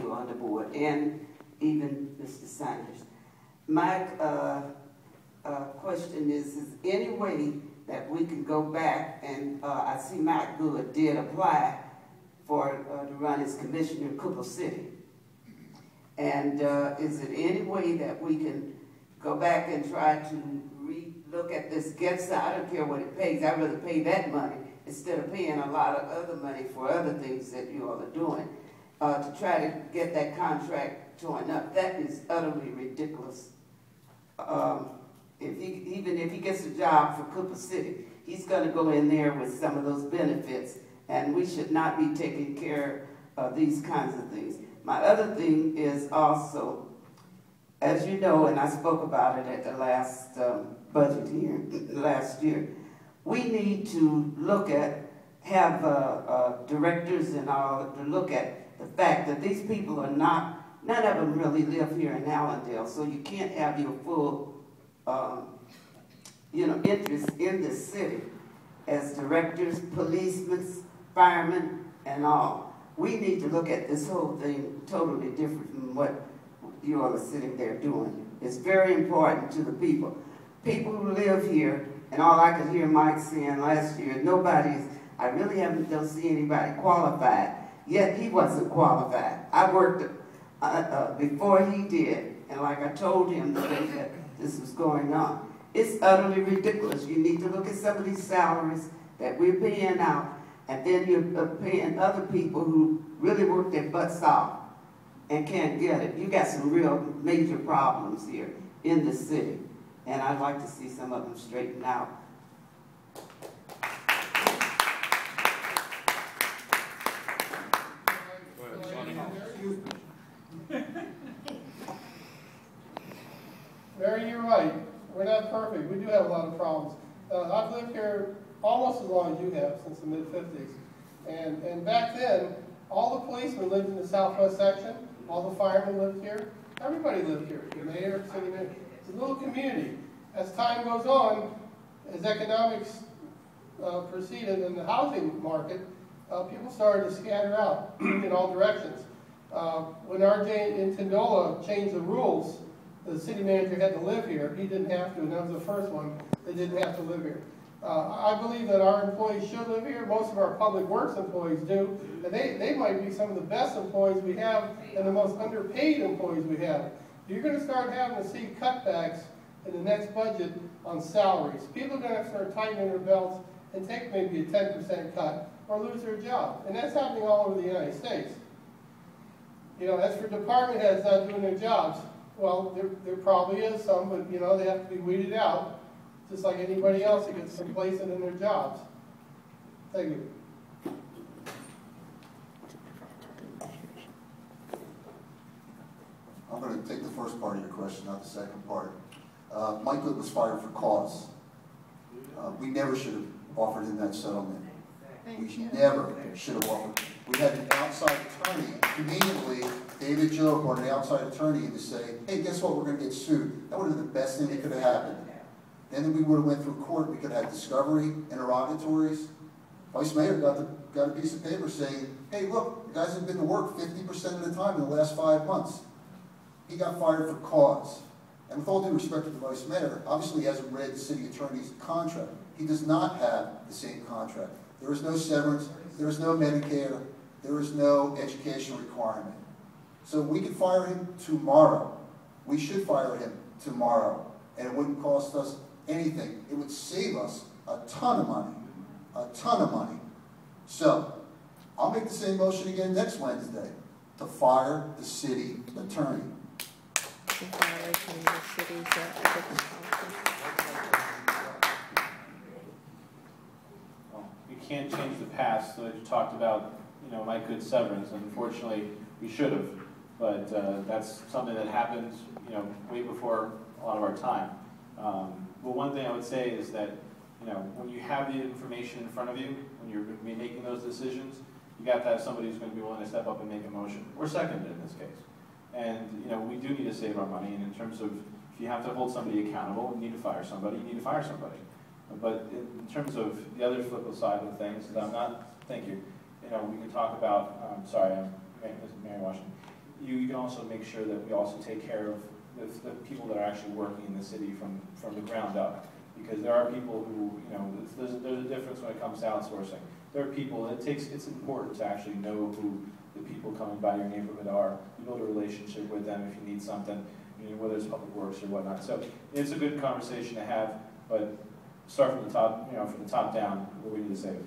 still on the board, and even Mr. Sanders. My question is any way that we can go back, and I see Mike Good did apply for to run as commissioner in Cooper City. And is it any way that we can go back and try to look at this GETSA? I don't care what it pays. I'd rather pay that money instead of paying a lot of other money for other things that you all are doing to try to get that contract torn up. That is utterly ridiculous. Even if he gets a job for Cooper City, he's going to go in there with some of those benefits, and we should not be taking care of these kinds of things. My other thing is also, as you know, and I spoke about it at the last budget here last year, we need to look at, have directors and all to look at the fact that these people are not, none of them really live here in Hallandale, so you can't have your full interest in this city as directors, policemen, firemen, and all. We need to look at this whole thing totally different from what you all are sitting there doing. It's very important to the people. People who live here, and all I could hear Mike saying last year, I really don't see anybody qualified. Yet he wasn't qualified. I worked before he did, and like I told him the day that this was going on. It's utterly ridiculous. You need to look at some of these salaries that we're paying out, and then you're paying other people who really work their butts off and can't get it. You got some real major problems here in the city, and I'd like to see some of them straightened out. Mary, you're right. We're not perfect. We do have a lot of problems. I've lived here almost as long as you have, since the mid-50s. And back then, all the policemen lived in the southwest section. All the firemen lived here. Everybody lived here. The mayor, city manager. It's a little community. As time goes on, as economics proceeded in the housing market, people started to scatter out in all directions. When RJ in Tindola changed the rules, the city manager had to live here. He didn't have to, and that was the first one. They didn't have to live here. I believe that our employees should live here. Most of our public works employees do. And they might be some of the best employees we have and the most underpaid employees we have. You're going to start having to see cutbacks in the next budget on salaries. People are going to have to start tightening their belts and take maybe a 10% cut or lose their job. And that's happening all over the United States. You know, as for department heads not doing their jobs, well, there probably is some, but you know, they have to be weeded out, just like anybody else that gets complacent in their jobs. Thank you. I'm going to take the first part of your question, not the second part. Mike Good was fired for cause. We never should have offered him that settlement. We never should have offered. We had an outside attorney, conveniently, David Joe, or an outside attorney to say, hey, guess what, we're going to get sued. That would have been the best thing that could have happened. Then we would have went through court, we could have had discovery, interrogatories. Vice Mayor got a piece of paper saying, hey, look, the guys have been to work 50% of the time in the last 5 months. He got fired for cause. And with all due respect to the Vice Mayor, obviously he hasn't read the city attorney's contract. He does not have the same contract. There is no severance, there is no Medicare, there is no education requirement. So we could fire him tomorrow. We should fire him tomorrow. And it wouldn't cost us anything. It would save us a ton of money. A ton of money. So, I'll make the same motion again next Wednesday to fire the city attorney. We can't change the past, so you talked about, you know, Mike Good's severance, and unfortunately we should have, but that's something that happens, you know, way before a lot of our time. But one thing I would say is that, you know, when you have the information in front of you, when you're making those decisions, you got to have somebody who's going to be willing to step up and make a motion, or second it in this case. And, you know, we do need to save our money, and in terms of, if you have to hold somebody accountable, you need to fire somebody, you need to fire somebody. But in terms of the other flip side of things, I'm not, thank you, you know, we can talk about, sorry, I'm Mary Washington. you can also make sure that we also take care of the people that are actually working in the city from the ground up. Because there are people who, you know, there's a difference when it comes to outsourcing. There are people, it's important to actually know who the people coming by your neighborhood are. You build a relationship with them if you need something, you know, whether it's public works or whatnot. So it's a good conversation to have, but start from the top, you know, from the top down, what we need to save.